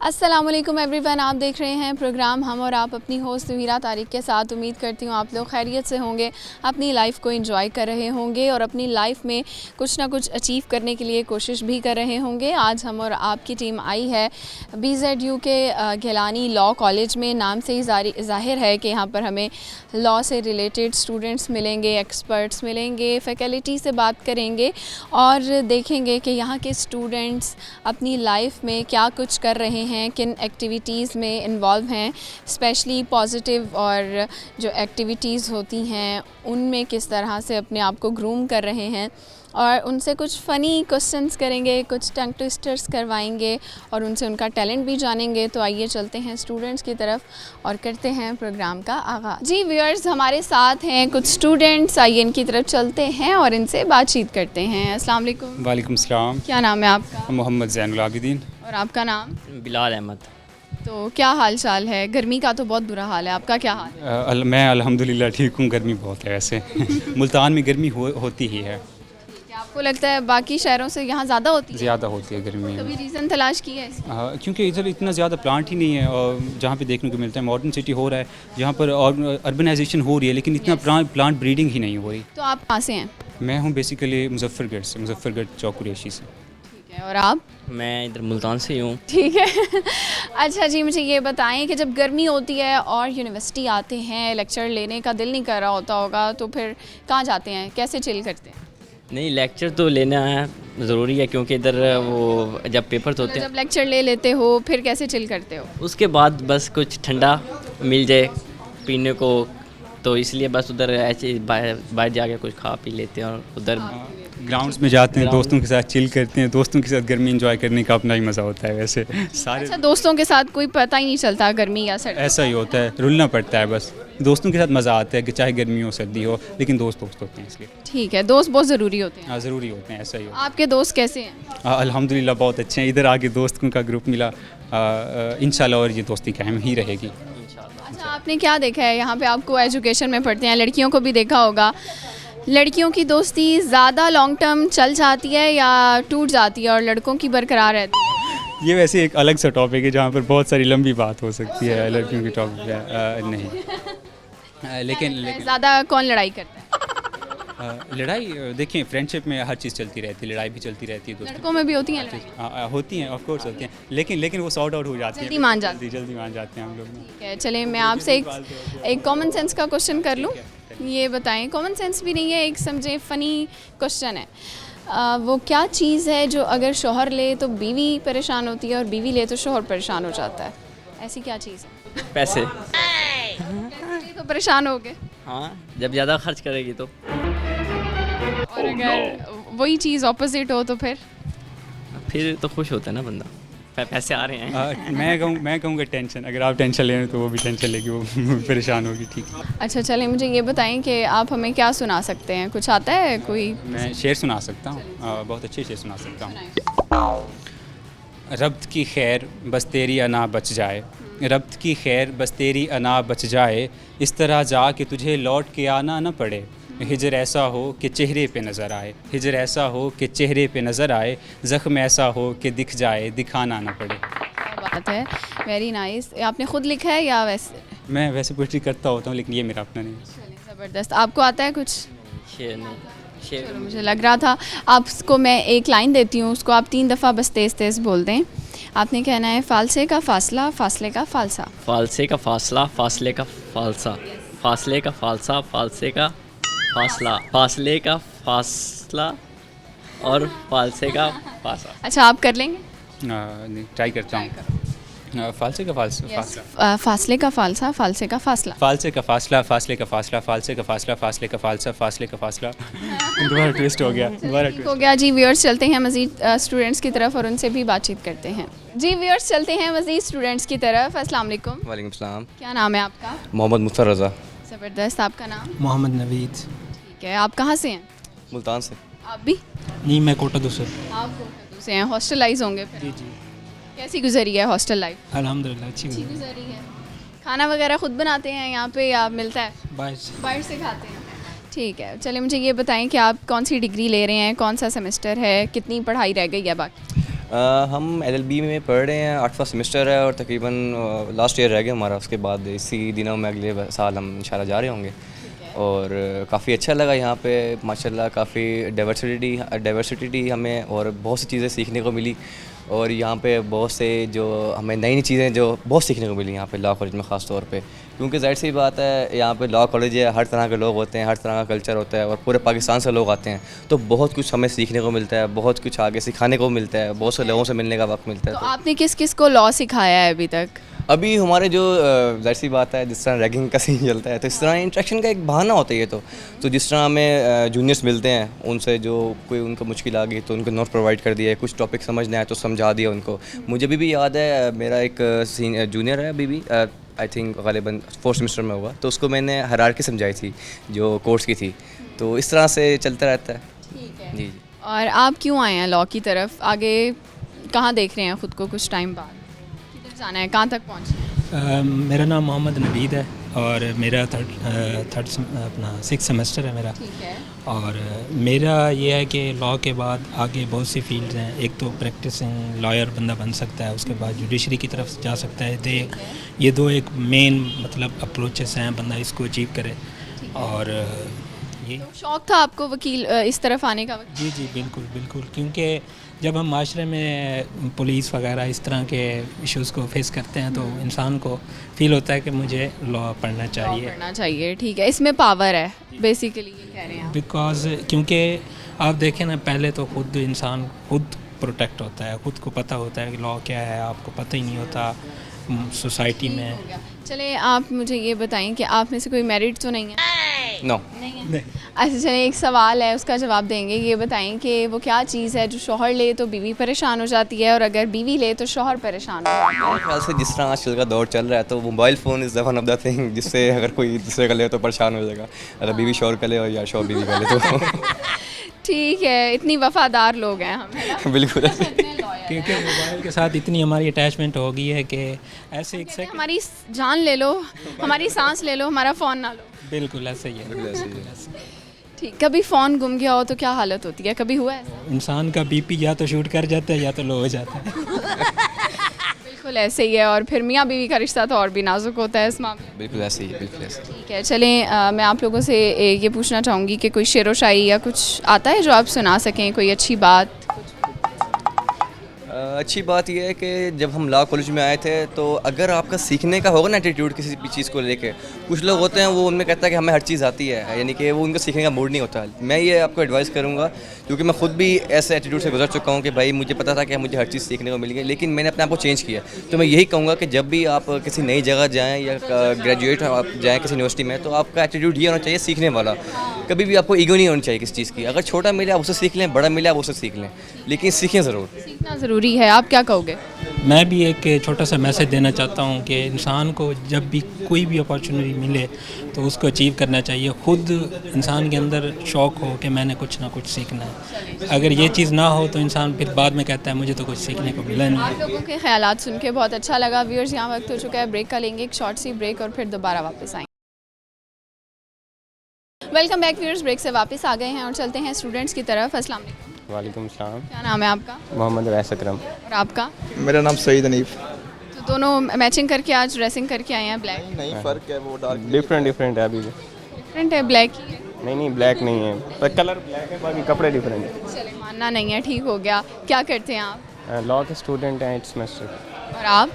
अस्सलामुअलैकुम एवरीवन, आप देख रहे हैं प्रोग्राम हम और आप अपनी होस्ट वीरा तारिक के साथ। उम्मीद करती हूँ आप लोग खैरियत से होंगे, अपनी लाइफ को एंजॉय कर रहे होंगे और अपनी लाइफ में कुछ ना कुछ अचीव करने के लिए कोशिश भी कर रहे होंगे। आज हम और आपकी टीम आई है BZU के गिलानी लॉ कॉलेज में। नाम से ही ज़ाहिर है कि यहाँ पर हमें लॉ से रिलेटेड स्टूडेंट्स मिलेंगे, एक्सपर्ट्स मिलेंगे, फैकल्टी से बात करेंगे और देखेंगे कि यहाँ के स्टूडेंट्स अपनी लाइफ में क्या कुछ कर रहे हैं, किन एक्टिविटीज़ में इन्वॉल्व हैं, स्पेशली पॉजिटिव और जो एक्टिविटीज़ होती हैं उनमें किस तरह से अपने आप को ग्रूम कर रहे हैं। और उनसे कुछ फ़नी क्वेश्चंस करेंगे, कुछ टंग ट्विस्टर्स करवाएंगे और उनसे उनका टैलेंट भी जानेंगे। तो आइए चलते हैं स्टूडेंट्स की तरफ और करते हैं प्रोग्राम का आगाज़। जी व्यूअर्स, हमारे साथ हैं कुछ स्टूडेंट्स, आइए इनकी तरफ चलते हैं और इनसे बातचीत करते हैं। अस्सलाम वालेकुम। वालेकुम सलाम। क्या नाम है आपका? मोहम्मद ज़ैनुल आबिदीन। और आपका नाम? बिलाल अहमद। तो क्या हाल चाल है? गर्मी का तो बहुत बुरा हाल है, आपका क्या हाल है? मैं अल्हम्दुलिल्लाह ठीक हूँ। गर्मी बहुत है वैसे मुल्तान में गर्मी होती ही है। क्या आपको लगता है बाकी शहरों से यहाँ ज़्यादा होती है? ज़्यादा होती है गर्मी। कभी रीज़न तलाश किया है इसका? क्योंकि इधर इतना ज़्यादा प्लांट ही नहीं है और जहाँ पे देखने को मिलता है मॉडर्न सिटी हो रहा है, जहाँ पर अर्बनाइजेशन हो रही है, लेकिन इतना प्लांट ब्रीडिंग ही नहीं हो रही। तो आप कहाँ से हैं? मैं हूँ बेसिकली मुजफ्फरगढ़ से, मुजफ्फरगढ़ चौक कुरैशी से। ठीक है, और आप? मैं इधर मुल्तान से ही हूँ। ठीक है अच्छा जी, मुझे ये बताएं कि जब गर्मी होती है और यूनिवर्सिटी आते हैं, लेक्चर लेने का दिल नहीं कर रहा होता होगा, तो फिर कहाँ जाते हैं, कैसे चिल करते हैं? नहीं, लेक्चर तो लेना है, ज़रूरी है, क्योंकि इधर वो जब पेपर्स होते हैं जब लेक्चर ले लेते हो फिर कैसे चिल करते हो? उसके बाद बस कुछ ठंडा मिल जाए पीने को, तो इसलिए बस उधर ऐसे बाहर जाके कुछ खा पी लेते हैं और उधर ग्राउंड्स में जाते हैं, दोस्तों के साथ चिल करते हैं। दोस्तों के साथ गर्मी एंजॉय करने का अपना ही मज़ा होता है वैसे सारे। अच्छा, दोस्तों के साथ कोई पता ही नहीं चलता गर्मी या सर्दी? ऐसा ही होता है, रुलना पड़ता है बस। दोस्तों के साथ मज़ा आता है कि चाहे गर्मी हो सर्दी हो, लेकिन दोस्त होते हैं इसलिए। ठीक है, दोस्त बहुत ज़रूरी होते हैं। हाँ, ज़रूरी होते हैं, ऐसा ही होता है। आपके दोस्त कैसे हैं? अल्हम्दुलिल्लाह बहुत अच्छे हैं। इधर आके दोस्तों का ग्रुप मिला, इंशाल्लाह और ये दोस्ती कायम ही रहेगी। अच्छा, आपने क्या देखा है यहाँ पे? आपको एजुकेशन में पढ़ते हैं, लड़कियों को भी देखा होगा, लड़कियों की दोस्ती ज़्यादा लॉन्ग टर्म चल जाती है या टूट जाती है और लड़कों की बरकरार रहती है? ये वैसे एक अलग सा टॉपिक है जहाँ पर बहुत सारी लंबी बात हो सकती है लड़कियों के टॉपिक पे। नहीं लेकिन ज़्यादा कौन लड़ाई करता है? लड़ाई देखिए, फ्रेंडशिप में हर चीज़ चलती रहती है, लड़ाई भी चलती रहती है। लड़कों में भी होती हैं लड़ाई? होती हैं, ऑफ कोर्स होती हैं, लेकिन वो सॉर्ट आउट हो जाती है, जल्दी मान जाती जल्दी मान जाते हैं हम लोग। ठीक है, चलिए मैं आपसे एक कॉमन सेंस का क्वेश्चन कर लूँ। ये बताएं, कॉमन सेंस भी नहीं है, एक समझे फ़नी क्वेश्चन है। वो क्या चीज़ है जो अगर शौहर ले तो बीवी परेशान होती है और बीवी ले तो शौहर परेशान हो जाता है? ऐसी क्या चीज़ है? पैसे। तो परेशान हो गए। हाँ, जब ज़्यादा खर्च करेगी तो। और अगर वही चीज़ ऑपोजिट हो तो फिर तो खुश होता है ना बंदा, पैसे आ रहे हैं। मैं कहूँगा टेंशन। अगर आप टेंशन ले रहे हैं तो वो भी टेंशन लेगी, वो परेशान होगी। ठीक है। अच्छा, चलिए मुझे ये बताएं कि आप हमें क्या सुना सकते हैं? कुछ आता है कोई? मैं शेर सुना सकता हूँ, बहुत अच्छे शेर सुना सकता हूँ। रब्त की खैर बस तेरी अना बच जाए, रब्त की खैर बस तेरी अना बच जाए, इस तरह जा कि तुझे लौट के आना न पड़े। हिजर ऐसा हो कि चेहरे पे नज़र आए, हिजर ऐसा हो कि चेहरे पे नज़र आए, ज़ख्म ऐसा हो कि दिख जाए, दिखाना ना पड़े। क्या बात है, वेरी नाइस। आपने ख़ुद लिखा है या वैसे? मैं वैसे पोइट्री करता होता हूँ, लेकिन ये मेरा अपना नहीं है। ज़बरदस्त। आपको आता है कुछ? शेर नहीं, शेर चलो, मुझे लग रहा था। आपको मैं एक लाइन देती हूँ, उसको आप 3 दफ़ा बस तेज़ तेज़ बोल दें। आपने कहना है फालसे का फासला, फासले का फालसा। फालसे का फासला, फासले का फालसा, फासले का फालसा, फालसे का फासला, फासले का फासला और फालसे का फासा। अच्छा, आप कर लेंगे? ट्राई करता हूँ। फालसे का फासला, फासले का फालसा, फालसे का फासला, फालसे का फासला, फासले का फासला, फालसे का फासला, फासले का फालसा, फासले का फासला। दोबारा ट्विस्ट हो गया, दोबारा ठीक हो गया। जी व्यूअर्स, चलते हैं मज़ीद स्टूडेंट्स की तरफ और उनसे भी बातचीत करते हैं। जी व्यूअर्स, चलते हैं मज़ीद स्टूडेंट्स की तरफ। अस्सलाम वालेकुम। वालेकुम सलाम। क्या नाम है आपका? मोहम्मद मुस्तफ़ा रज़ा। ज़बरदस्त। आपका नाम? मोहम्मद नवीद। ठीक है, आप कहाँ से हैं? मुल्तान से। आप भी? नहीं, मैं कोटा दूसर। आप कोटा से हैं, हॉस्टलाइज होंगे फिर? जी जी, कैसी गुजरी है हॉस्टल लाइफ? अल्हम्दुलिल्लाह अच्छी अच्छी गुजरी है। खाना वगैरह खुद बनाते हैं यहाँ पे या मिलता है? बाहर से खाते हैं। ठीक है, चलिए मुझे ये बताएं कि आप कौन सी डिग्री ले रहे हैं, कौन सा सेमेस्टर है, कितनी पढ़ाई रह गई है बाकी? हम LLB में पढ़ रहे हैं, 8वां सेमेस्टर है और तकरीबन लास्ट ईयर रह गया हमारा। उसके बाद इसी दिनों में अगले साल हम इंशाल्लाह जा रहे होंगे। और काफ़ी अच्छा लगा यहाँ पे माशाल्लाह, काफ़ी डाइवर्सिटी हमें और बहुत सी चीज़ें सीखने को मिली। और यहाँ पे बहुत से जो हमें नई नई चीज़ें जो बहुत सीखने को मिली यहाँ पे लॉ कॉलेज में ख़ास तौर पे, क्योंकि जाहिर सी बात है यहाँ पे लॉ कॉलेज है, हर तरह के लोग होते हैं, हर तरह का कल्चर होता है और पूरे पाकिस्तान से लोग आते हैं, तो बहुत कुछ हमें सीखने को मिलता है, बहुत कुछ आगे सिखाने को मिलता है, बहुत से लोगों से मिलने का वक्त मिलता है। तो आपने किस किस को लॉ सिखाया है अभी तक? अभी हमारे जो जाहिर सी बात है, जिस तरह रैगिंग का सीन चलता है, तो इस तरह इंट्रैक्शन का एक बहाना होता है ये तो जिस तरह हमें जूनियर्स मिलते हैं, उनसे जो कोई उनको मुश्किल आ गई तो उनको नोट प्रोवाइड कर दिया, कुछ टॉपिक समझना है तो समझा दिया उनको। मुझे भी याद है, मेरा एक जूनियर है अभी भी, आई थिंक गालिबन 4th सेमेस्टर में होगा, तो उसको मैंने हायरार्की समझाई थी जो कोर्स की थी। तो इस तरह से चलता रहता है। ठीक है। जी। और आप क्यों आए हैं लॉ की तरफ? आगे कहाँ देख रहे हैं ख़ुद को कुछ टाइम बाद? किधर जाना है, कहाँ तक पहुँचना है? मेरा नाम मोहम्मद नवीद है और मेरा अपना 6th सेमेस्टर है मेरा। ठीक है। और मेरा ये है कि लॉ के बाद आगे बहुत सी फील्ड्स हैं। एक तो प्रैक्टिसिंग लॉयर बंदा बन सकता है, उसके बाद जुडिशरी की तरफ जा सकता है। ये दो एक मेन मतलब अप्रोचेस हैं, बंदा इसको अचीव करे। और ये तो शौक था आपको वकील इस तरफ आने का? जी बिल्कुल बिल्कुल, क्योंकि जब हम माशरे में पुलिस वगैरह इस तरह के इश्यूज़ को फेस करते हैं तो इंसान को फील होता है कि मुझे लॉ पढ़ना चाहिए। ठीक है, इसमें पावर है बेसिकली, ये कह रहे हैं आप? बिकॉज क्योंकि आप देखें ना, पहले तो खुद इंसान खुद प्रोटेक्ट होता है, खुद को पता होता है कि लॉ क्या है, आपको पता ही नहीं होता सोसाइटी में। चले आप मुझे ये बताएं कि आप में से कोई मैरिड तो नहीं है? नो। नहीं है। अच्छा चलिए, एक सवाल है उसका जवाब देंगे। ये बताएं कि वो क्या चीज़ है जो शौहर ले तो बीवी परेशान हो जाती है और अगर बीवी ले तो शौहर परेशान हो जाता है? मेरे ख्याल से जिस तरह आजकल का दौर चल रहा है तो mobile phone is one of the thing, जिससे अगर कोई दूसरे का ले तो परेशान हो जाएगा, अगर बीवी शौहर का ले और या शौहर बीवी का ले तो ठीक है, इतनी वफादार लोग हैं हम, है ना? बिल्कुल। क्योंकि मोबाइल के साथ इतनी हमारी अटैचमेंट हो गई है कि ऐसे एक कहते हैं, हमारी जान ले लो, हमारी सांस ले लो, हमारा फ़ोन ना लो। बिल्कुल ऐसे ही है। ठीक, कभी फ़ोन गुम गया हो तो क्या हालत होती है? कभी हुआ है ऐसा? इंसान का बीपी या तो शूट कर जाता है या तो लो हो जाता है। बिल्कुल ऐसे ही है। और फिर मियाँ बीवी का रिश्ता तो और भी नाजुक होता है इस मामले में। बिल्कुल ऐसे ही, बिल्कुल ऐसे। ठीक है, चलें मैं आप लोगों से ये पूछना चाहूँगी कि कोई शेरो शायरी या कुछ आता है जो आप सुना सकें, कोई अच्छी बात? अच्छी बात यह है कि जब हम लॉ कॉलेज में आए थे तो अगर आपका सीखने का होगा ना एटीट्यूड किसी भी चीज़ को लेके, कुछ लोग होते हैं वो उनमें कहता है कि हमें हर चीज़ आती है, यानी कि वो उनका सीखने का मूड नहीं होता। मैं ये आपको एडवाइस करूँगा, क्योंकि मैं खुद भी ऐसे एटीट्यूड से गुजर चुका हूँ कि भाई मुझे पता था कि मुझे हर चीज़ सीखने को मिल गई, लेकिन मैंने अपने आप को चेंज किया। तो मैं यही कहूँगा कि जब भी आप किसी नई जगह जाएँ या ग्रेजुएट आप जाएँ किसी यूनिवर्सिटी में, तो आपका एटीट्यूड ये होना चाहिए सीखने वाला। कभी भी आपको ईगो नहीं होनी चाहिए किसी चीज़ की। अगर छोटा मिले आप उससे सीख लें, बड़ा मिले आप उससे सीख लें, लेकिन सीखें ज़रूर। सीखना ज़रूरी है। आप क्या कहोगे? मैं भी एक छोटा सा मैसेज देना चाहता हूँ कि इंसान को जब भी कोई भी अपॉर्चुनिटी मिले तो उसको अचीव करना चाहिए। खुद इंसान के अंदर शौक़ हो कि मैंने कुछ ना कुछ सीखना है। अगर ये चीज़ ना हो तो इंसान फिर बाद में कहता है मुझे तो कुछ सीखने को मिला नहीं। आप लोगों के ख्यालात सुन के बहुत अच्छा लगा। व्यूअर्स, यहाँ वक्त हो चुका है ब्रेक का, लेंगे एक शॉर्ट सी ब्रेक और फिर दोबारा वापस आएंगे। वेलकम बैक व्यूअर्स, ब्रेक से वापस आ गए हैं और चलते हैं स्टूडेंट्स की तरफ। अस्सलाम वालेकुम। वालेकुम सलाम। क्या नाम है आपका? मोहम्मद वैस अकरम। और आपका? मेरा नाम सईद अनीफ। तो दोनों मैचिंग करके आज ड्रेसिंग करके आए हैं ब्लैक। नहीं फ़र्क है, वो डार्क डिफरेंट है अभी भी। डिफरेंट है, ब्लैक ही है। नहीं ब्लैक नहीं है, पर कलर ब्लैक है, बाकी कपड़े डिफरेंट है। चले, मानना नहीं है, ठीक हो गया। क्या करते हैं आप? लॉ के स्टूडेंट हैं 8th सेमेस्टर। और आप?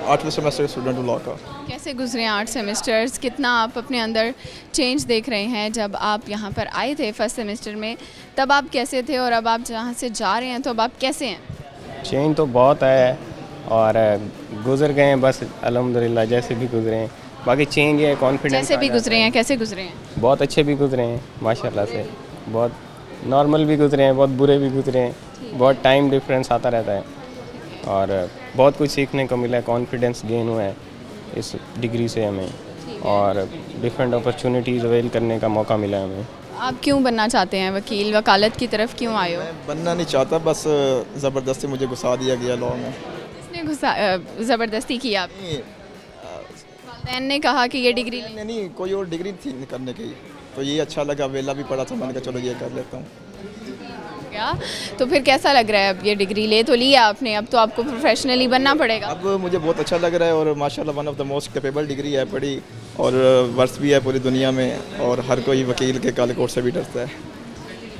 8वें सेमेस्टर स्टूडेंट हूँ लॉ का। कैसे गुजरे 8 सेमेस्टर्स? कितना आप अपने अंदर चेंज देख रहे हैं? जब आप यहाँ पर आए थे 1st सेमेस्टर में तब आप कैसे थे और अब आप जहाँ से जा रहे हैं तो अब आप कैसे हैं? चेंज तो बहुत है और गुजर गए हैं बस अल्हम्दुलिल्लाह, जैसे भी गुजरे हैं। बाकी चेंज है, कॉन्फिडेंस जैसे भी गुजरे हैं, कैसे गुजरे हैं? बहुत अच्छे भी गुजरे हैं माशाल्लाह से, बहुत नॉर्मल भी गुजरे हैं, बहुत बुरे भी गुजरे हैं, बहुत टाइम डिफरेंस आता रहता है और बहुत कुछ सीखने को मिला है। कॉन्फिडेंस गेन हुआ है इस डिग्री से हमें और डिफरेंट अपॉर्चुनिटीज़ अवेल करने का मौका मिला है हमें। आप क्यों बनना चाहते हैं वकील? वकालत की तरफ क्यों आए हो? मैं बनना नहीं चाहता, बस ज़बरदस्ती मुझे घुसा दिया गया लॉ में। किसने ज़बरदस्ती की आप? वालिदैन ने कहा कि ये डिग्री लें। नहीं, कोई और डिग्री थी करने की, तो ये अच्छा लगा, वेला भी पड़ा था, मैंने कहा चलो ये कर लेता हूँ। क्या? तो फिर कैसा लग रहा है? अब ये डिग्री ले तो लिया आपने, अब तो आपको प्रोफेशनली बनना पड़ेगा। अब मुझे बहुत अच्छा लग रहा है और माशाल्लाह one of the most capable degree है पढ़ी और वर्स भी है पूरी दुनिया में और हर कोई वकील के काले कोट से भी डरता है।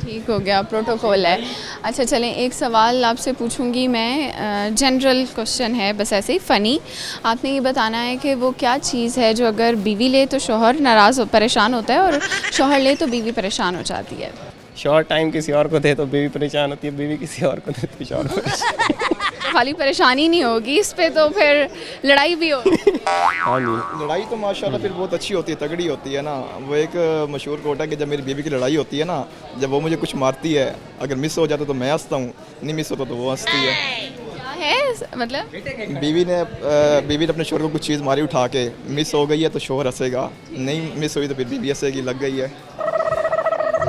ठीक हो गया, प्रोटोकॉल है। अच्छा चलें, एक सवाल आपसे पूछूंगी मैं, जनरल क्वेश्चन है, बस ऐसे ही फ़नी। आपने ये बताना है कि वो क्या चीज़ है जो अगर बीवी ले तो शौहर नाराज़ परेशान होता है और शौहर ले तो बीवी परेशान हो जाती है। शॉर्ट टाइम किसी और को दे तो बीवी परेशान होती है, बीवी किसी और को दे तो शौहर परेशान। तो खाली परेशानी नहीं होगी इस पे, तो फिर लड़ाई भी होगी। हाँ जी। लड़ाई तो माशाल्लाह फिर बहुत अच्छी होती है, तगड़ी होती है ना। वो एक मशहूर कोट है कि जब मेरी बीवी की लड़ाई होती है ना, जब वो मुझे कुछ मारती है, अगर मिस हो जाता तो मैं हंसता हूँ, नहीं मिस होता तो वो हंसती है। क्या है मतलब? बीवी ने अपने शोहर को कुछ चीज़ मारी उठा के, मिस हो गई है तो शोहर हंसेगा, नहीं मिस हुई तो फिर बीवी हंसेगी, लग गई है।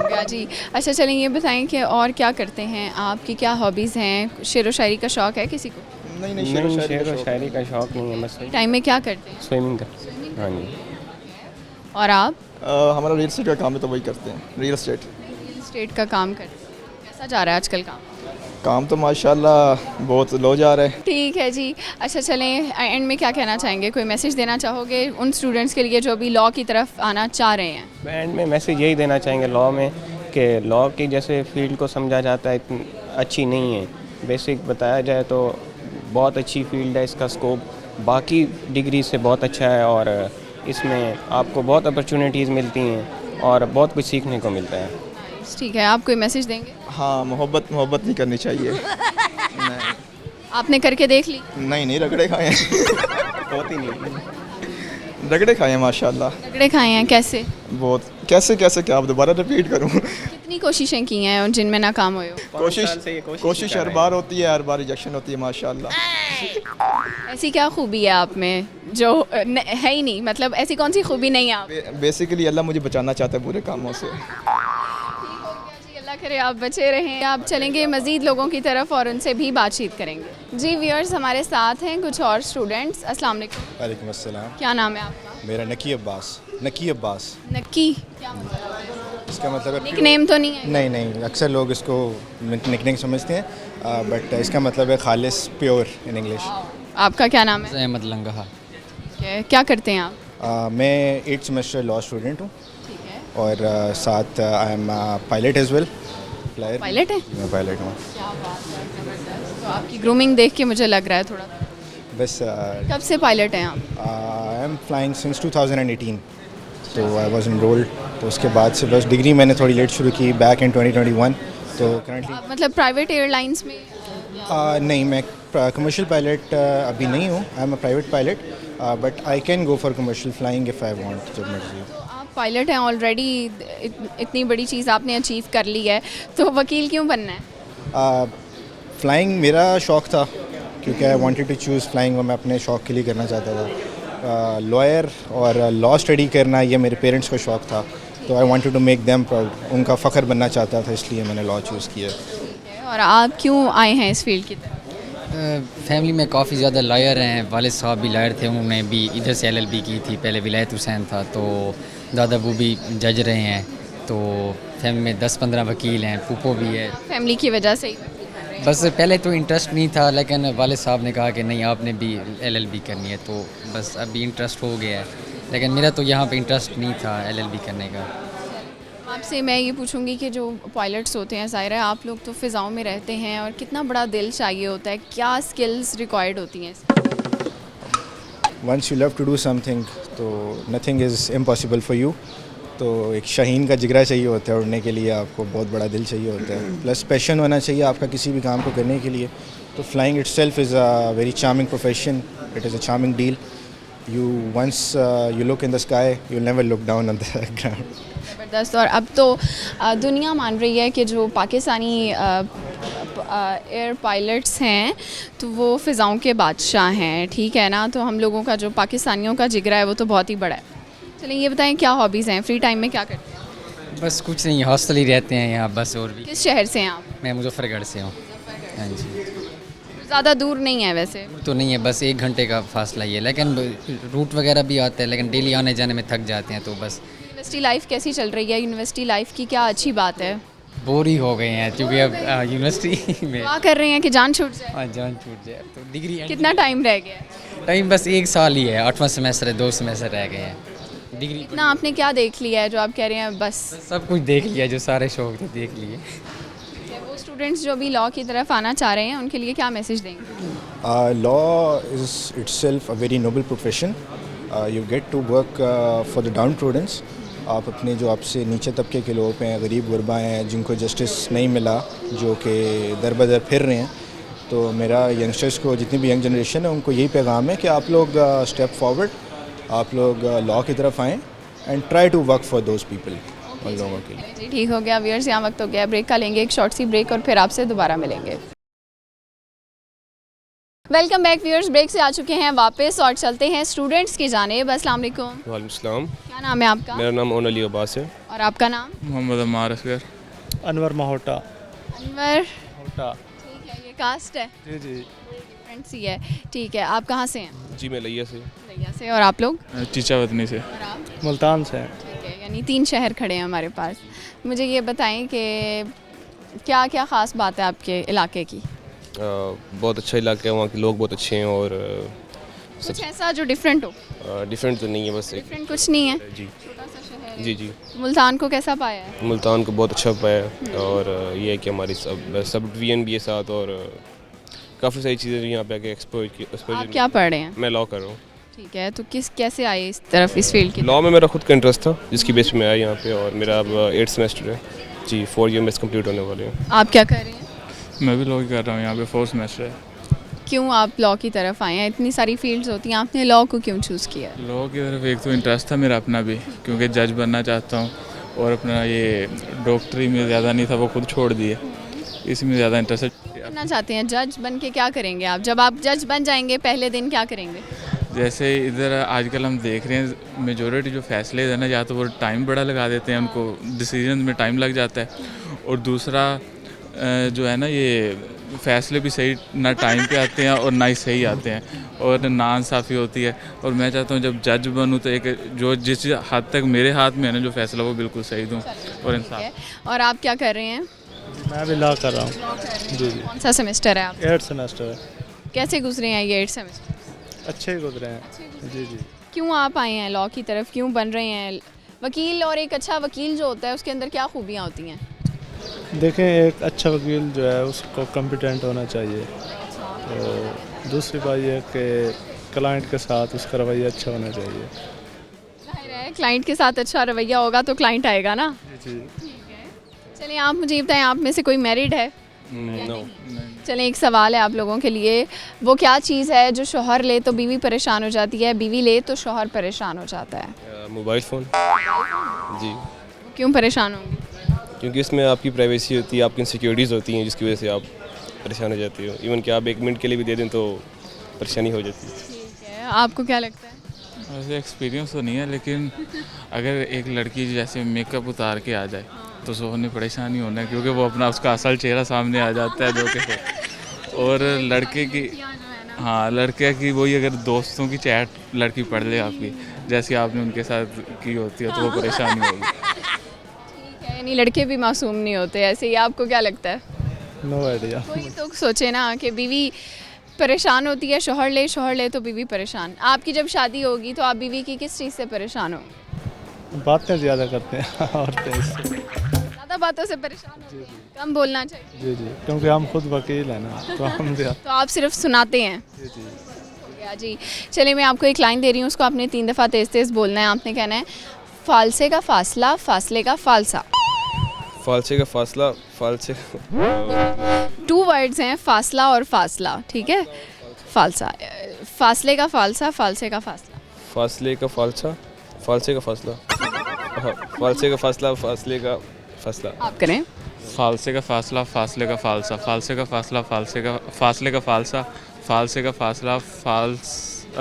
गया जी। अच्छा चलें, ये बताएं कि और क्या करते हैं, आपकी क्या हॉबीज़ हैं? शेर व शायरी का शौक़ है किसी को? नहीं नहीं, शेर और शायरी का शौक़ नहीं है, बस टाइम में क्या करते हैं? स्विमिंग का। हाँ जी। और आप? हमारा रियल एस्टेट का काम है तो वही करते हैं, रियल एस्टेट। रियल एस्टेट का काम करते हैं। कैसा जा रहा है आजकल काम तो माशाल्लाह बहुत लो जा रहा है। ठीक है जी। अच्छा चलें, एंड में क्या कहना चाहेंगे? कोई मैसेज देना चाहोगे उन स्टूडेंट्स के लिए जो भी लॉ की तरफ आना चाह रहे हैं? एंड में मैसेज यही देना चाहेंगे लॉ में कि लॉ की जैसे फील्ड को समझा जाता है इतनी अच्छी नहीं है। बेसिक बताया जाए तो बहुत अच्छी फील्ड है, इसका स्कोप बाकी डिग्री से बहुत अच्छा है और इसमें आपको बहुत अपॉर्चुनिटीज़ मिलती हैं और बहुत कुछ सीखने को मिलता है। ठीक है, आप कोई मैसेज देंगे? हाँ, मोहब्बत नहीं करनी चाहिए। नहीं आपने करके देख ली? नहीं रगड़े खाए हैं। होती नहीं। रगड़े खाए हैं माशाल्लाह। रगड़े खाए हैं? कैसे? बहुत कैसे क्या आप दोबारा रिपीट करूँ? कितनी कोशिशें की हैं और जिनमें नाकाम हुए हो? कोशिश हर बार होती है, हर बार रिजेक्शन होती है माशाल्लाह। ऐसी क्या खूबी है आप में जो है ही नहीं, मतलब ऐसी कौन सी खूबी नहीं है आप? बेसिकली अल्लाह मुझे बचाना चाहता है बुरे कामों से। अल्लाह करे आप बचे रहें। आप चलेंगे मज़ीद लोगों की तरफ और उनसे भी बातचीत करेंगे। जी व्यूअर्स, हमारे साथ हैं कुछ और स्टूडेंट्स। अस्सलाम वालेकुम। वालेकुम अस्सलाम। क्या नाम है आपका? मेरा नकी अब्बास। नक्की क्या इसका मतलब है निकनेम तो नहीं है? नहीं, अक्सर लोग इसको निकनेम समझते हैं, बट इसका मतलब है खालिस, प्योर इन इंग्लिश। आपका क्या नाम है? अहमद लंगहा। क्या करते हैं आप? मैं 8th सेमेस्टर लॉ स्टूडेंट हूँ ठीक है। और साथ I am pilot as well. Pilot है? मैं पायलट हूँ। क्या बात है, ज़बरदस्त। तो आपकी ग्रूमिंग देख के मुझे लग रहा है थोड़ा। बस कब से पायलट हैं आप? आई एम फ्लाइंग सिंस 2018, तो आई वाज एनरोल्ड। तो उसके बाद से बस डिग्री मैंने थोड़ी लेट शुरू की, बैक इन 2021। तो करंटली आप मतलब प्राइवेट एयरलाइंस में? नहीं, मैं कमर्शियल पायलट अभी नहीं हूँ। I am a private pilot, but I can go for commercial flying if I want, जब मर्जी। आप पायलट हैं ऑलरेडी, इतनी बड़ी चीज़ आपने अचीव कर ली है, तो वकील क्यों बनना है? फ्लाइंग मेरा शौक़ था क्योंकि I wanted to choose flying, और मैं अपने शौक़ के लिए करना चाहता था। लॉयर और लॉ स्टडी करना ये मेरे पेरेंट्स को शौक़ था, तो I wanted to make them proud, उनका फ़ख्र बनना चाहता था, इसलिए मैंने लॉ चूज़ किया। और आप क्यों आए हैं इस फील्ड की तरफ? फैमिली में काफ़ी ज़्यादा लॉयर हैं, वालिद साहब भी लॉयर थे, उन्होंने भी इधर से LLB की थी, पहले विलायत हुसैन था, तो दादा वो भी जज रहे हैं, तो फैमिली में 10-15 वकील हैं, फूफो भी है। फैमिली की वजह से ही? बस पहले तो इंटरेस्ट नहीं था, लेकिन वालिद साहब ने कहा कि नहीं आपने भी LLB करनी है, तो बस अभी इंटरेस्ट हो गया है, लेकिन मेरा तो यहाँ पे इंटरेस्ट नहीं था LLB करने का। आपसे मैं ये पूछूंगी कि जो पायलट्स होते हैं, ज़ाहिर है आप लोग तो फ़िज़ाओं में रहते हैं, और कितना बड़ा दिल चाहिए होता है, क्या स्किल्स रिक्वायर्ड होती हैं? Once you love to do something तो nothing is impossible for you. तो एक शाहीन का जिगरा चाहिए होता है उड़ने के लिए, आपको बहुत बड़ा दिल चाहिए होता है, प्लस पैशन होना चाहिए आपका किसी भी काम को करने के लिए। तो flying itself is a very charming profession, it is a charming deal. once you look in the sky, you'll never look down on the ground. ज़बरदस्त। और अब तो दुनिया मान रही है कि जो पाकिस्तानी एयर पायलट्स हैं तो वो फ़िज़ाओं के बादशाह हैं, ठीक है ना? तो हम लोगों का जो पाकिस्तानियों का जिगरा है वो तो बहुत ही बड़ा है। चलिए ये बताएं क्या हॉबीज़ हैं, फ्री टाइम में क्या करते हैं? बस कुछ नहीं, हॉस्टल ही रहते हैं यहाँ बस। और भी किस शहर से हैं आप? मैं मुजफ्फरगढ़ से हूँ। हाँ जी। ज़्यादा दूर नहीं है वैसे? तो नहीं है, बस 1 घंटे का फासला ही है, लेकिन रूट वगैरह भी आता है, लेकिन डेली आने जाने में थक जाते हैं, तो बस। यूनिवर्सिटी लाइफ कैसी चल रही है? यूनिवर्सिटी लाइफ की क्या अच्छी बात है? बोर ही हो गए हैं क्योंकि अब यूनिवर्सिटी में दुआ कर रहे हैं कि जान छूट जाए। हाँ, जान छूट जाए तो डिग्री कितना टाइम रह गया है? टाइम बस 1 साल ही है, 8वां सेमेस्टर है, 2 सेमेस्टर रह गए हैं डिग्री। इतना आपने क्या देख लिया है जो आप कह रहे हैं बस? सब कुछ देख लिया, जो सारे शौक थे देख लिए। वो स्टूडेंट्स जो भी लॉ की तरफ आना चाह रहे हैं उनके लिए क्या मैसेज देंगे? Law is itself a very noble profession. You get to work for the downtrodden. आप अपने जो आपसे नीचे तबके के लोग हैं, गरीब गुरबा हैं, जिनको जस्टिस नहीं मिला, जो कि दर बदर फिर रहे हैं, तो मेरा यंगस्टर्स को, जितनी भी यंग जनरेशन है, उनको यही पैगाम है कि आप लोग स्टेप फॉरवर्ड, आप लोग लॉ की तरफ आएँ and try to work for those people, उन लोगों के लिए। जी ठीक हो गया व्यूअर्स, यहाँ वक्त हो गया ब्रेक का, लेंगे एक शॉर्ट सी ब्रेक और फिर आपसे दोबारा मिलेंगे। वेलकम बैक व्यूअर्स, ब्रेक से आ चुके हैं वापस और चलते हैं स्टूडेंट्स की जानिब। अस्सलाम वालेकुम। वालेकुम सलाम। क्या नाम है आपका? मेरा नाम ओन अली अब्बास है। और आपका नाम? मोहम्मद अम्मार असगर। अनवर माहोटा। अनवर माहोटा। ठीक है, ये कास्ट है? जी जी। डिफरेंट सी है, ठीक है। आप कहाँ से हैं? जी मैं लिया से। लिया से। और आप लोग? चीचावतनी से। और आप? मुल्तान से। ठीक है, यानी 3 शहर खड़े हैं हमारे पास। मुझे ये बताएं कि क्या क्या ख़ास बात है आपके इलाके की? बहुत अच्छा इलाका है, वहाँ के लोग बहुत अच्छे हैं और कुछ ऐसा जो डिफरेंट हो? डिफरेंट तो नहीं है, बस एक डिफरेंट कुछ नहीं है। जी छोटा सा शहर है। जी जी। मुल्तान को कैसा पाया है? मुल्तान को बहुत अच्छा पाया है और ये है कि हमारी सब डिवीजन भी है साथ और काफ़ी सारी चीज़ें यहाँ पे आके एक्सपोज। आप क्या पढ़ रहे हैं? मैं लॉ कर रहा हूँ। ठीक है, तो कैसे आए इस तरफ, इस फील्ड की? लॉ में मेरा खुद का इंटरेस्ट था, जिसकी बेस पे मैं आया यहाँ पे और मेरा अब 8th सेमेस्टर है जी, 4 ईयर में कंप्लीट होने वाले हैं। आप क्या कर रहे हैं? मैं भी लॉ कर रहा हूँ, यहाँ पे 4th सेमेस्टर है। क्यों आप लॉ की तरफ आए हैं? इतनी सारी फील्ड्स होती हैं, आपने लॉ को क्यों चूज़ किया? लॉ की तरफ एक तो इंटरेस्ट था मेरा अपना भी, क्योंकि जज बनना चाहता हूँ और अपना ये डॉक्टरी में ज़्यादा नहीं था, वो खुद छोड़ दिए, इसमें ज़्यादा इंटरेस्ट है। करना चाहते हैं जज बन के, क्या करेंगे आप जब आप जज बन जाएंगे? पहले दिन क्या करेंगे? जैसे इधर आजकल हम देख रहे हैं मेजॉरिटी जो फैसले है ना, या तो वो टाइम बड़ा लगा देते हैं, उनको डिसीजन में टाइम लग जाता है, और दूसरा जो है ना, ये फ़ैसले भी सही ना टाइम पे आते हैं और ना ही सही आते हैं और नाइंसाफ़ी होती है। और मैं चाहता हूँ जब जज बनूँ तो एक जो जिस हद तक मेरे हाथ में है ना जो फ़ैसला, वो बिल्कुल सही दूँ और इंसाफ। और आप क्या कर रहे हैं? मैं भी लॉ कर रहा हूँ। जी जी। कौन सा सेमेस्टर है आप? 8th सेमेस्टर है। कैसे गुजरे हैं ये 8 सेमेस्टर? अच्छे ही गुजरे हैं। जी जी। क्यों आप आए हैं लॉ की तरफ, क्यों बन रहे हैं वकील? और एक अच्छा वकील जो होता है उसके अंदर क्या खूबियाँ होती हैं? देखें, एक अच्छा वकील जो है उसको कॉम्पिटेंट होना चाहिए, तो दूसरी बात यह है कि क्लाइंट के साथ उसका रवैया अच्छा होना चाहिए। जाहिर है, क्लाइंट के साथ अच्छा रवैया होगा तो क्लाइंट आएगा ना। जी। चलिए आप मुझे ये बताएं, आप में से कोई मैरिड है? नो। चलें, एक सवाल है आप लोगों के लिए, वो क्या चीज़ है जो शौहर ले तो बीवी परेशान हो जाती है, बीवी ले तो शौहर परेशान हो जाता है? Mobile phone. जी। क्यों परेशान होंगे? क्योंकि इसमें आपकी प्राइवेसी होती है, आपकी इनसिक्योरिटीज़ होती हैं, जिसकी वजह से आप परेशान हो जाती हो। इवन कि आप 1 मिनट के लिए भी दे दें तो परेशानी हो जाती है। ठीक है, आपको क्या लगता है? वैसे एक्सपीरियंस तो नहीं है, लेकिन अगर एक लड़की जैसे मेकअप उतार के आ जाए तो शौहर ने परेशानी होना है, क्योंकि वो अपना उसका असल चेहरा सामने आ जाता है धोखे। और लड़के की, हाँ, लड़के की वही, अगर दोस्तों की चैट लड़की पढ़ ले आपकी, जैसे आपने उनके साथ की होती है, तो वो परेशानी होगी। ठीक है, यानी लड़के भी मासूम नहीं होते, ऐसे ही आपको क्या लगता है? No idea. कोई तो सोचे ना कि बीवी परेशान होती है, शौहर ले तो बीवी परेशान। आपकी जब शादी होगी तो आप बीवी की किस चीज़ से परेशान हो? बातें ज़्यादा करते हैं औरतें, इससे ज़्यादा बातों से परेशान होते हैं, कम बोलना चाहिए। जी जी, क्योंकि हम खुद वकील हैं ना, तो हम तो आप सिर्फ सुनाते हैं? जी जी। हो गया जी। चलिए, मैं आपको एक लाइन दे रही हूँ, उसको आपने 3 दफ़ा तेज़ तेज़ बोलना है। आपने कहना है फालसे का फासला, फासले का फालसा। फालसे का फासला, फालसे 2 वर्ड्स हैं, फासला और फासला, ठीक है? फालसा, फासले का फालसा, फालसे का फासला। फासले का फालसा, फालसे का फासला, हाँ, फालसे का फासला, फासले का फासला। आप करें। फालसे का फासला, फासले का फालसा, फालसे का फासला, फालसे का फासले का फालसा, फालसे का फासला,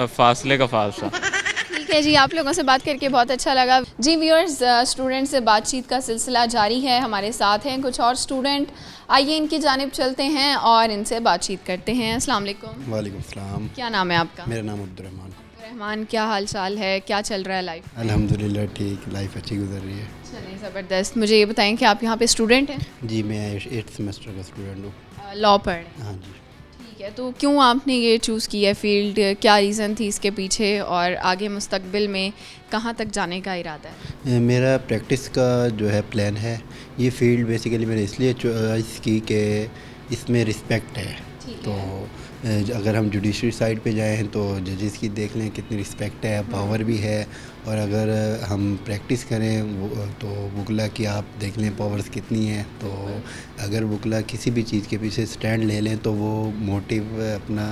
फासले का फालसा। ठीक है जी, आप लोगों से बात करके बहुत अच्छा लगा जी। व्यूअर्स, स्टूडेंट से बातचीत का सिलसिला जारी है, हमारे साथ हैं कुछ और स्टूडेंट। आइए इनकी जानिब चलते हैं और इनसे बातचीत करते हैं। अस्सलाम वालेकुम। वालेकुम सलाम। क्या नाम है आपका? मेरा नाम अब्दुर्रहमान। रहमान, क्या हाल चाल है, क्या चल रहा है लाइफ? अल्हम्दुलिल्लाह ठीक, लाइफ अच्छी गुजर रही है। चलें ज़बरदस्त। मुझे ये बताएं कि आप यहाँ पे स्टूडेंट हैं? जी मैं 8th सेमेस्टर का स्टूडेंट हूँ। लॉ पढ़ रहे हैं? हाँ जी। ठीक है, तो क्यों आपने ये चूज़ किया फील्ड, क्या रीज़न थी इसके पीछे और आगे मुस्तकबिल में कहाँ तक जाने का इरादा है? मेरा प्रैक्टिस का जो है प्लान है। ये फील्ड बेसिकली मैंने इसलिए चॉइस की कि इसमें रिस्पेक्ट है। तो अगर हम जुडिशरी साइड पे जाएं तो जजेस की देख लें कितनी रिस्पेक्ट है, पावर भी है। और अगर हम प्रैक्टिस करें तो वकला की आप देख लें पावर्स कितनी है। तो अगर वकला किसी भी चीज़ के पीछे स्टैंड ले लें तो वो मोटिव अपना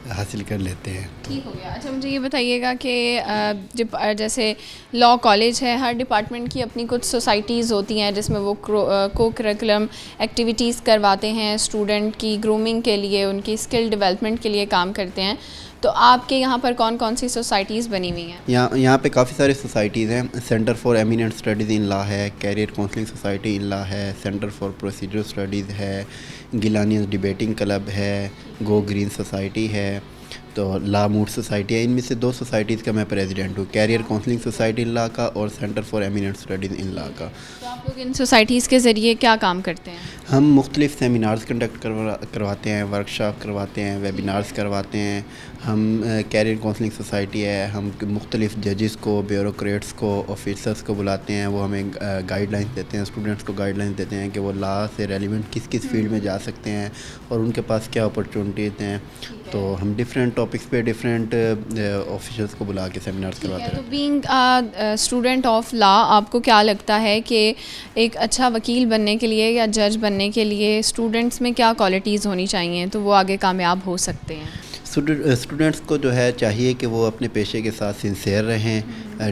हासिल कर लेते हैं। ठीक हो गया। अच्छा मुझे ये बताइएगा कि जैसे लॉ कॉलेज है, हर डिपार्टमेंट की अपनी कुछ सोसाइटीज़ होती हैं जिसमें वो को करिकुलम एक्टिविटीज़ करवाते हैं, स्टूडेंट की ग्रूमिंग के लिए, उनकी स्किल डेवलपमेंट के लिए काम करते हैं। तो आपके यहाँ पर कौन कौन सी सोसाइटीज़ बनी हुई हैं? यहाँ पे काफ़ी सारी सोसाइटीज़ हैं। Centre for eminent studies in law है, career counselling society in law है, सेंटर फॉर प्रोसीजरल स्टडीज़ है, गिलानियंस डिबेटिंग क्लब है, गो ग्रीन सोसाइटी है, तो लॉ मूड सोसाइटी है। इनमें से 2 सोसाइटीज़ का मैं प्रेसिडेंट हूँ, career counselling society in law का और centre for eminent studies in law का। तो आप लोग इन सोसाइटीज़ के ज़रिए क्या काम करते हैं? हम मुख्तलिफ़ सेमिनार्स कंडक्ट करवाते हैं, वर्कशॉप करवाते हैं, वेबिनार्स करवाते हैं। हम कैरियर काउंसलिंग सोसाइटी है, हम मुख्तलिफ़ जजेस को, ब्यूरोक्रेट्स को, ऑफिसर्स को बुलाते हैं। वो हमें गाइडलाइंस देते हैं, स्टूडेंट्स को गाइडलाइंस देते हैं कि वो लॉ से रेलिवेंट किस किस फील्ड में जा सकते हैं और उनके पास क्या अपॉर्चुनिटीज़ हैं। तो हम डिफरेंट टॉपिक्स पे डिफरेंट ऑफिसर्स को बुला के सेमिनार्स करवाते हैं। तो बीइंग स्टूडेंट ऑफ लॉ, आपको क्या लगता है कि एक अच्छा वकील बनने के लिए या जज बनने के लिए स्टूडेंट्स में क्या क्वालिटीज़ होनी चाहिए तो वो आगे कामयाब हो सकते हैं? स्टूडेंट्स को जो है चाहिए कि वो अपने पेशे के साथ सिंसियर रहें,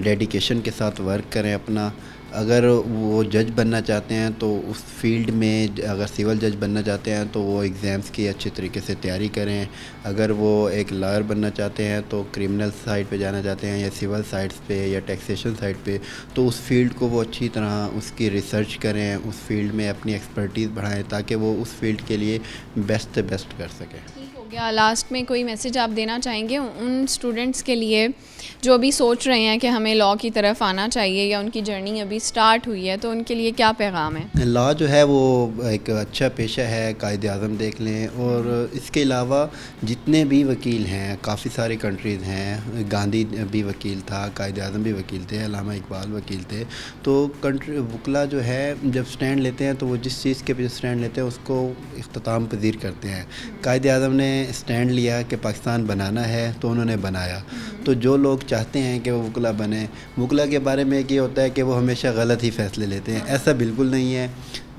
डेडिकेशन के साथ वर्क करें अपना। अगर वो जज बनना चाहते हैं तो उस फील्ड में, अगर सिविल जज बनना चाहते हैं तो वो एग्ज़ाम्स की अच्छी तरीके से तैयारी करें। अगर वो एक लॉयर बनना चाहते हैं तो क्रिमिनल साइड पे जाना चाहते हैं या सिविल साइड्स पे या टैक्सेशन साइड पे, तो उस फील्ड को वो अच्छी तरह उसकी रिसर्च करें, उस फील्ड में अपनी एक्सपर्टीज़ बढ़ाएं ताकि वो उस फील्ड के लिए बेस्ट से बेस्ट कर सकें। या लास्ट में कोई मैसेज आप देना चाहेंगे उन स्टूडेंट्स के लिए जो अभी सोच रहे हैं कि हमें लॉ की तरफ आना चाहिए या उनकी जर्नी अभी स्टार्ट हुई है, तो उनके लिए क्या पैगाम है? लॉ जो है वो एक अच्छा पेशा है, कायदे आज़म देख लें। और इसके अलावा जितने भी वकील हैं, काफ़ी सारी कंट्रीज़ हैं, गांधी भी वकील था, कायदे आज़म भी वकील थे, अल्लामा इकबाल वकील थे। तो वकला जो है जब स्टैंड लेते हैं तो वो जिस चीज़ के पीछे स्टैंड लेते हैं उसको इख्तिताम पजीर करते हैं। कायदे आज़म ने स्टैंड लिया कि पाकिस्तान बनाना है तो उन्होंने बनाया। तो जो लोग चाहते हैं कि वो वकला बने, वकला के बारे में ये होता है कि वो हमेशा गलत ही फ़ैसले लेते हैं। ऐसा बिल्कुल नहीं है,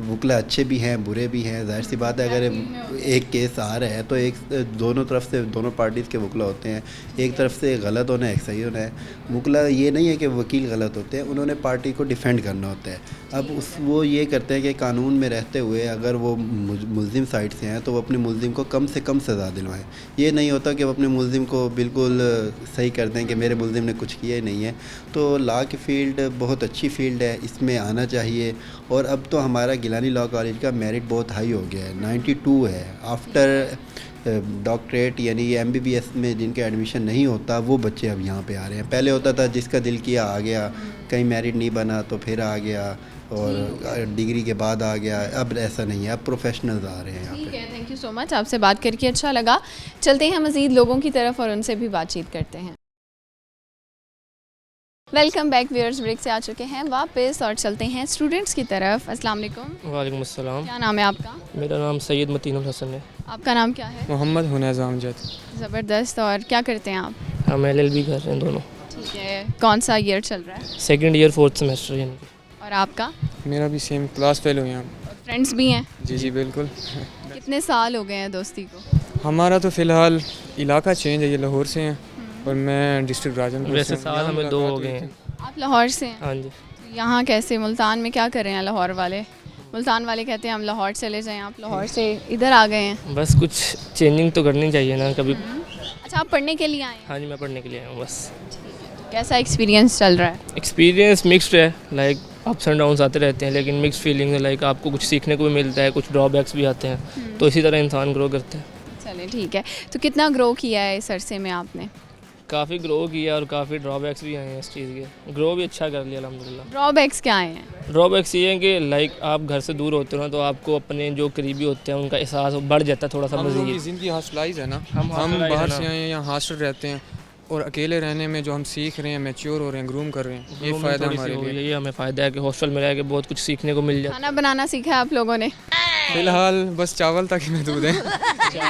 वकला अच्छे भी हैं, बुरे भी हैं। ज़ाहिर सी बात है अगर एक केस आ रहा है तो एक दोनों तरफ से, दोनों पार्टीज़ के वकला होते हैं, एक तरफ से गलत होना है, एक सही होना है। वकला ये नहीं है कि वकील गलत होते हैं, उन्होंने पार्टी को डिफेंड करना होता है। अब वो ये करते हैं कि कानून में रहते हुए अगर वो मुल्ज़िम साइड से हैं तो वो अपने मुल्ज़िम को कम से कम सज़ा दिलवाएं। ये नहीं होता कि वो अपने मुल्ज़िम को बिल्कुल सही कर दें कि मेरे मुल्ज़िम ने कुछ किया ही नहीं है। तो लॉ की फ़ील्ड बहुत अच्छी फ़ील्ड है, इसमें आना चाहिए। और अब तो हमारा गिलानी लॉ कॉलेज का मेरिट बहुत हाई हो गया है, 92 है। आफ्टर डॉक्टरेट यानी MBBS में जिनका एडमिशन नहीं होता वो बच्चे अब यहाँ पे आ रहे हैं। पहले होता था जिसका दिल किया आ गया, कहीं मेरिट नहीं बना तो फिर आ गया और डिग्री के बाद आ गया। अब ऐसा नहीं है, अब प्रोफेशनल्स आ रहे हैं यहाँ पे। ठीक है, थैंक यू सो मच, आपसे बात करके अच्छा लगा। चलते हैं मज़ीद लोगों की तरफ और उनसे भी बातचीत करते हैं। वेलकम बैक व्यूअर्स, ब्रेक से आ चुके हैं वापस और चलते हैं स्टूडेंट्स की तरफ। अस्सलाम वालेकुम। वालेकुम अस्सलाम। क्या नाम है आपका? मेरा नाम सैयद मतीनुल हसन है। आपका नाम क्या है? मोहम्मद हुनैज़ आमजद। ज़बरदस्त। और क्या करते हैं आप? हम LLB कर रहे हैं दोनों। ठीक है, कौन सा ईयर चल रहा है? सेकंड ईयर 4th सेमेस्टर यानी। और आपका? मेरा भी सेम, क्लास फेलो हैं हम। फ्रेंड्स भी हैं? जी जी बिल्कुल। कितने साल हो गए हैं दोस्ती को? हमारा तो फ़िलहाल इलाका चेंज है, ये लाहौर से हैं और मैं डिस्ट्रिक्ट राजनपुर से। वैसे साल हमें 2 हो गए हैं। आप लाहौर से हैं? हाँ जी। तो यहाँ कैसे, मुल्तान में क्या कर रहे हैं लाहौर वाले? मुल्तान वाले कहते हैं हम लाहौर चले जाएं, आप लाहौर से इधर आ गए हैं। बस कुछ चेंजिंग तो करनी चाहिए ना कभी। अच्छा, आप पढ़ने के लिए आए हैं? हाँ जी, मैं पढ़ने के लिए आया हूँ बस। कैसा एक्सपीरियंस चल रहा है? एक्सपीरियंस मिक्स्ड है, लाइक अप्स एंड डाउन्स आते रहते हैं, लेकिन मिक्स्ड फीलिंग है। लाइक आपको कुछ सीखने को भी मिलता है, कुछ ड्रॉबैक्स भी आते हैं, तो इसी तरह इंसान ग्रो करता है। चलिए ठीक है। तो कितना ग्रो किया है इस अरसे में आपने? काफ़ी ग्रो किया और काफ़ी ड्रॉबैक्स भी आए हैं इस चीज़ के। ग्रो भी अच्छा कर लिया अल्हम्दुलिल्लाह। ड्रॉबैक्स क्या हैं? ड्रॉबैक्स ये हैं कि लाइक आप घर से दूर होते हो ना, तो आपको अपने जो करीबी होते हैं उनका एहसास बढ़ जाता है थोड़ा सा हम लोगों की मज़ीद। ज़िंदगी हॉस्टलाइज है ना, हम हम hostelize बाहर है से ना। आए हैं, यहाँ हॉस्टल रहते हैं और अकेले रहने में जो हम सीख रहे हैं, मैच्योर हो रहे हैं, ग्रूम कर रहे हैं, ये Grooming फ़ायदा थोड़ी सी हमारे हो लिए। गई है, ये हमें फ़ायदा है कि हॉस्टल में रह के बहुत कुछ सीखने को मिल जाता खाना बनाना सीखा है आप लोगों ने? फ़िलहाल बस चावल तक ही महदूद है।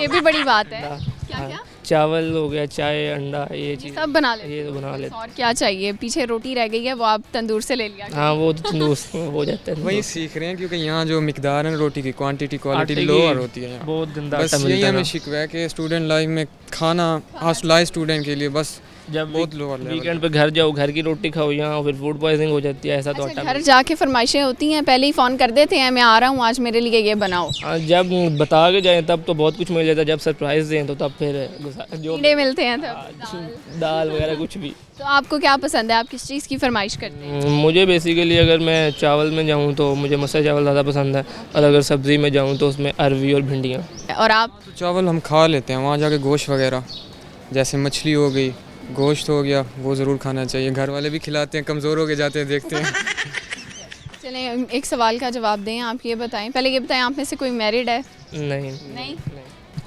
ये भी बड़ी बात है। क्या है। क्या? चावल हो गया, चाय, अंडा, ये चीज़ सब बना लेते ये तो बना लेते। और क्या चाहिए? पीछे रोटी रह गई है, वो आप तंदूर से ले लिया। हाँ वो तो तंदूर हो जाता है। वही सीख रहे हैं क्योंकि यहाँ जो मिकदार है रोटी की, क्वांटिटी क्वालिटी आटे की लोअर होती है यहाँ। बहुत गंदा बस आटा यही मिलता है हमें ना। शिकवा है कि स्टूडेंट लाइफ में खाना हॉस्टलाइज स्टूडेंट के लिए बस जब बहुत लोअर लेवल। वीकेंड पे घर जाओ, घर की रोटी खाओ, यहाँ फिर फूड पॉइजनिंग हो जाती है, ऐसा तो अच्छा, आटा घर जाके फरमाइशें होती हैं, पहले ही फ़ोन कर देते हैं मैं आ रहा हूँ आज मेरे लिए ये बनाओ। जब बता के जाएं तब तो बहुत कुछ मिल जाता है, जब सरप्राइज दें तो तब फिर जो कीड़े मिलते हैं तब। दाल वगैरह कुछ भी। तो आपको क्या पसंद है? आप किस चीज़ की फरमाइश करते हैं? मुझे बेसिकली अगर मैं चावल में जाऊँ तो मुझे मसाला चावल ज़्यादा पसंद है, और अगर सब्ज़ी में जाऊँ तो उसमें अरवी और भिंडियाँ। और आप? तो चावल हम खा लेते हैं, वहाँ जाके गोश्त वगैरह जैसे मछली हो गई, गोश्त हो गया, वो ज़रूर खाना चाहिए। घर वाले भी खिलाते हैं, कमज़ोर हो के जाते हैं, देखते हैं। चलें एक सवाल का जवाब दें। आप ये बताएं, पहले ये बताएं, आप में से कोई मैरिड है? नहीं। नहीं?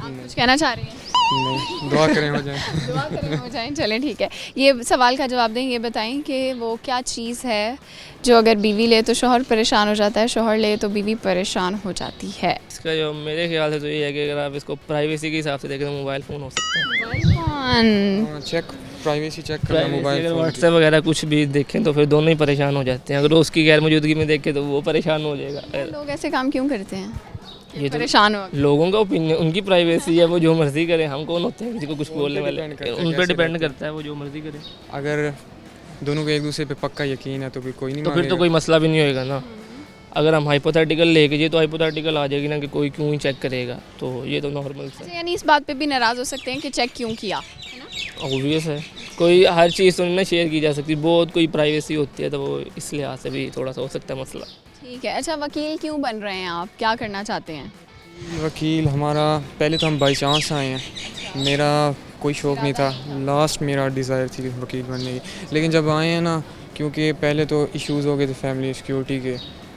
आप कुछ कहना चाह रही हैं? नहीं, दुआ करें हो जाए। दुआ करें हो जाए। चलें ठीक है। ये सवाल का जवाब दें, ये बताएं कि वो क्या चीज़ है जो अगर बीवी ले तो शौहर परेशान हो जाता है, शौहर ले तो बीवी परेशान हो जाती है? इसका जो मेरे ख्याल से तो ये है कि अगर आप इसको प्राइवेसी के हिसाब से देखें तो मोबाइल फ़ोन हो सकता है। चेक प्राइवेसी चेक करना मोबाइल अगर फ़ोन व्हाट्सएप वगैरह कुछ भी देखें तो फिर दोनों ही परेशान हो जाते हैं। अगर उसकी गैर मौजूदगी में देखें तो वो परेशान हो जाएगा। लोग ऐसे काम क्यों करते हैं? ये तो परेशान हो। लोगों का ओपिनियन, उनकी प्राइवेसी है, वो जो मर्जी करें। हम कौन होते हैं किसी को कुछ बोलने वाले? उन पर डिपेंड करता है, वो जो मर्जी करें। अगर दोनों को एक दूसरे पे पक्का यकीन है तो फिर कोई नहीं तो फिर तो कोई मसला भी नहीं होएगा ना। अगर हम हाइपोथेटिकल लेके ये तो हाइपोथेटिकल आ जाएगी ना कि कोई क्यों ही चेक करेगा, तो ये तो नॉर्मल सा यानी इस बात पे भी नाराज़ हो सकते हैं कि चेक क्यों किया, ऑब्वियस है। कोई हर चीज़ तो नहीं ना शेयर की जा सकती, बहुत कोई प्राइवेसी होती है, तो वो इस लिहाज से भी थोड़ा सा हो सकता है मसला। ठीक है। अच्छा, वकील क्यों बन रहे हैं आप? क्या करना चाहते हैं? वकील हमारा पहले तो हम बाई चांस आए हैं, मेरा कोई शौक़ नहीं था, लास्ट मेरा डिज़ायर थी वकील बनने की। लेकिन जब आए हैं ना, क्योंकि पहले तो इश्यूज़ हो गए थे फैमिली सिक्योरिटी के,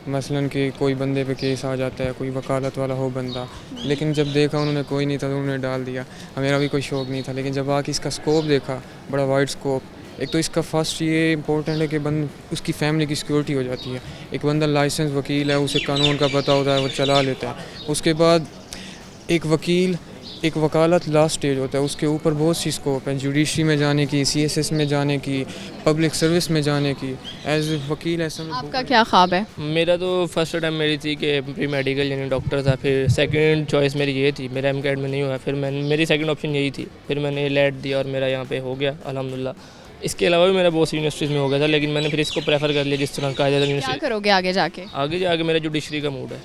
मसलन कि कोई बंदे पे केस आ जाता है, कोई वकालत वाला हो बंदा, लेकिन जब देखा उन्होंने कोई नहीं था तो उन्होंने डाल दिया। मेरा भी कोई शौक़ नहीं था, लेकिन जब आके इसका स्कोप देखा, बड़ा वाइड स्कोप। एक तो इसका फर्स्ट ये इंपॉर्टेंट है कि उसकी फैमिली की सिक्योरिटी हो जाती है। एक बंदा लाइसेंस वकील है, उसे कानून का पता होता है, वो चला लेता है। उसके बाद एक वकील, एक वकालत लास्ट स्टेज होता है, उसके ऊपर बहुत सी स्कोप है, जुडिशरी में जाने की, CSS में जाने की, पब्लिक सर्विस में जाने की। एज वकील ऐसा आपका क्या ख्वाब है? मेरा तो फर्स्ट टाइम मेरी थी कि प्री मेडिकल यानी डॉक्टर था, फिर सेकंड चॉइस मेरी ये थी, मेरा MCAT में नहीं हुआ, फिर मेरी सेकंड ऑप्शन यही थी, फिर मैंने लेट दिया और मेरा यहाँ पे हो गया अल्हम्दुलिल्लाह। इसके अलावा भी मेरा बहुत सी यूनिवर्सिटीज़ में हो गया था, लेकिन मैंने फिर इसको प्रेफर कर लिया जिस तरह का क्या करोगे आगे जाके? आगे जाके मेरा जुडिशरी का मूड है।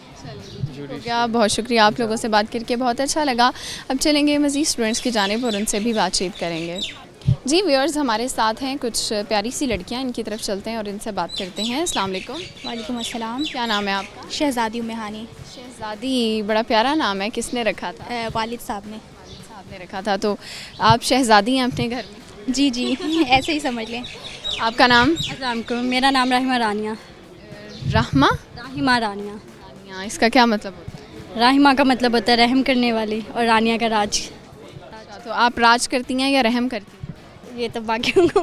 हो गया। बहुत शुक्रिया, आप लोगों से बात करके बहुत अच्छा लगा। अब चलेंगे मज़ीद स्टूडेंट्स की जानिब और उनसे भी बातचीत करेंगे। जी व्यूअर्स, हमारे साथ हैं कुछ प्यारी सी लड़कियां, इनकी तरफ चलते हैं और इनसे बात करते हैं। अस्सलाम वालेकुम। वालेकुम अस्सलाम। क्या नाम है आपका? शहज़ादी उम्मेहानी। शहज़ादी बड़ा प्यारा नाम है, किसने रखा था? वालिद साहब ने। वालिद साहब ने रखा था। तो आप शहज़ादी हैं अपने घर में? जी जी ऐसे ही समझ लें। आपका नाम? अस्सलाम, मेरा नाम राहिमा रानिया। राहिमा? राहिमा रानिया। रानिया, इसका क्या मतलब होता है? राहिमा का मतलब होता है रहम करने वाली, और रानिया का राज। तो आप राज करती हैं या रहम करती हैं? ये तो बाकियों को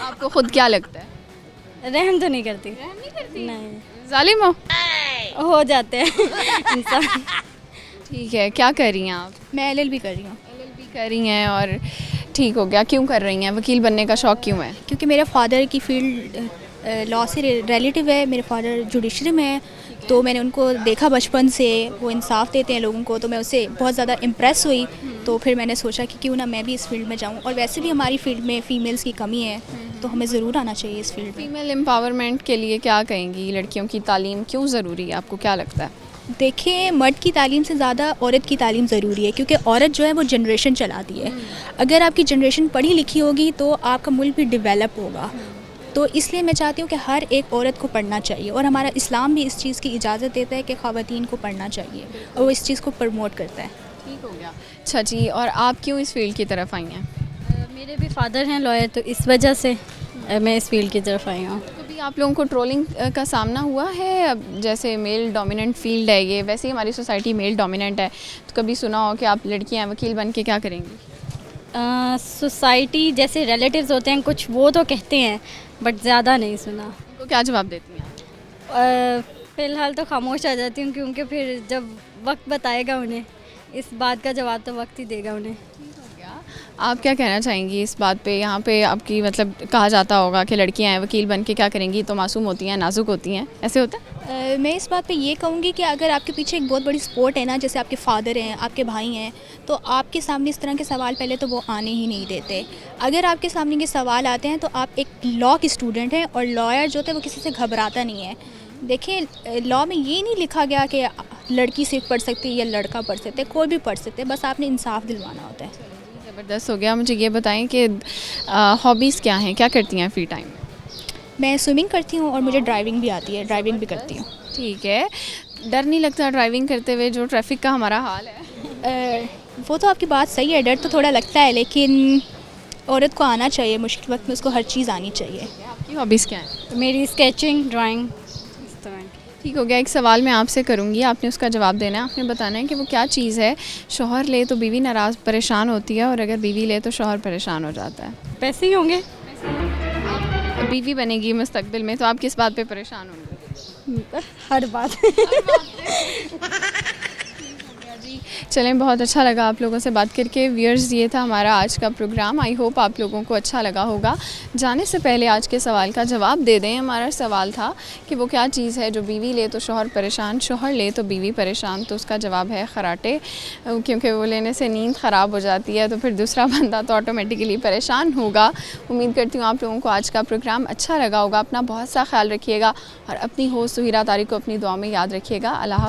आपको खुद क्या लगता है? रहम तो नहीं करती। रहम नहीं करती? नहीं। जालिम हो जाते हैं इंसान। ठीक है, क्या कर रही हैं आप? मैं LLB कर रही हूँ। LLB कर रही हैं, और ठीक हो गया। क्यों कर रही हैं? वकील बनने का शौक़ क्यों है? क्योंकि मेरे फादर की फील्ड लॉ से रिलेटिव है, मेरे फादर जुडिशरी में है, तो मैंने उनको देखा बचपन से, वो इंसाफ देते हैं लोगों को, तो मैं उससे बहुत ज़्यादा इम्प्रेस हुई। तो फिर मैंने सोचा कि क्यों ना मैं भी इस फील्ड में जाऊं, और वैसे भी हमारी फील्ड में फ़ीमेल्स की कमी है, तो हमें ज़रूर आना चाहिए इस फील्ड में। फीमेल एम्पावरमेंट के लिए क्या कहेंगी? लड़कियों की तालीम क्यों ज़रूरी है, आपको क्या लगता है? देखिए, मर्द की तालीम से ज़्यादा औरत की तालीम ज़रूरी है, क्योंकि औरत जो है वो जनरेशन चलाती है। अगर आपकी जनरेशन पढ़ी लिखी होगी तो आपका मुल्क भी डेवलप होगा। तो इसलिए मैं चाहती हूँ कि हर एक औरत को पढ़ना चाहिए, और हमारा इस्लाम भी इस चीज़ की इजाज़त देता है कि ख़वातीन को पढ़ना चाहिए, और वो इस चीज़ को प्रमोट करता है। ठीक हो गया। अच्छा जी, और आप क्यों इस फील्ड की तरफ आई हैं? मेरे भी फादर हैं लॉयर, तो इस वजह से मैं इस फील्ड की तरफ आई हूँ। कभी आप लोगों को ट्रोलिंग का सामना हुआ है? अब जैसे मेल डोमिनेंट फील्ड है ये, वैसे ही हमारी सोसाइटी मेल डोमिनेंट है, तो कभी सुना हो कि आप लड़कियां वकील बन के क्या करेंगी? सोसाइटी जैसे रिलेटिव्स होते हैं कुछ, वो तो कहते हैं, बट ज़्यादा नहीं सुना। उनको क्या जवाब देती हैं? फ़िलहाल तो खामोश आ जाती हूँ, क्योंकि फिर जब वक्त बताएगा उन्हें, इस बात का जवाब तो वक्त ही देगा उन्हें। आप क्या कहना चाहेंगी इस बात पे? यहाँ पे आपकी मतलब कहा जाता होगा कि लड़कियां हैं वकील बन के क्या करेंगी, तो मासूम होती हैं, नाजुक होती हैं, ऐसे होता है? मैं इस बात पे ये कहूँगी कि अगर आपके पीछे एक बहुत बड़ी सपोर्ट है ना, जैसे आपके फादर हैं, आपके भाई हैं, तो आपके सामने इस तरह के सवाल पहले तो वो आने ही नहीं देते। अगर आपके सामने ये सवाल आते हैं तो आप एक लॉ की स्टूडेंट हैं, और लॉयर जो होता है वो किसी से घबराता नहीं है। देखिए, लॉ में ये नहीं लिखा गया कि लड़की सिर्फ पढ़ सकती है या लड़का पढ़ सकते, कोई भी पढ़ सकते, बस आपने इंसाफ दिलवाना होता है। ज़बरदस्त हो गया। मुझे ये बताएं कि हॉबीज़ क्या हैं, क्या करती हैं फ्री टाइम में? मैं स्विमिंग करती हूँ और मुझे ड्राइविंग भी आती है, ड्राइविंग भी करती हूँ। ठीक है। डर नहीं लगता ड्राइविंग करते हुए, जो ट्रैफिक का हमारा हाल है? वो तो आपकी बात सही है, डर तो थोड़ा लगता है, लेकिन औरत को आना चाहिए, मुश्किल वक्त में उसको हर चीज़ आनी चाहिए। आपकी हॉबीज़ क्या हैं? मेरी स्केचिंग, ड्राइंग। ठीक हो गया। एक सवाल मैं आपसे करूँगी, आपने उसका जवाब देना है। आपने बताना है कि वो क्या चीज़ है शौहर ले तो बीवी नाराज़ परेशान होती है, और अगर बीवी ले तो शौहर परेशान हो जाता है। पैसे ही होंगे। बीवी बनेगी मुस्तकबिल में, तो आप किस बात पे परेशान होंगे? हर बात। चलें, बहुत अच्छा लगा आप लोगों से बात करके। व्यूअर्स, ये था हमारा आज का प्रोग्राम। आई होप आप लोगों को अच्छा लगा होगा। जाने से पहले आज के सवाल का जवाब दे दें। हमारा सवाल था कि वो क्या चीज़ है जो बीवी ले तो शौहर परेशान, शौहर ले तो बीवी परेशान। तो उसका जवाब है खराटे, क्योंकि वो लेने से नींद ख़राब हो जाती है, तो फिर दूसरा बंदा तो ऑटोमेटिकली परेशान होगा। उम्मीद करती हूँ आप लोगों को आज का प्रोग्राम अच्छा लगा होगा। अपना बहुत सा ख्याल रखिएगा और अपनी होस्ट सुहिरा तारिक को अपनी दुआ में याद रखिएगा। अल्लाह।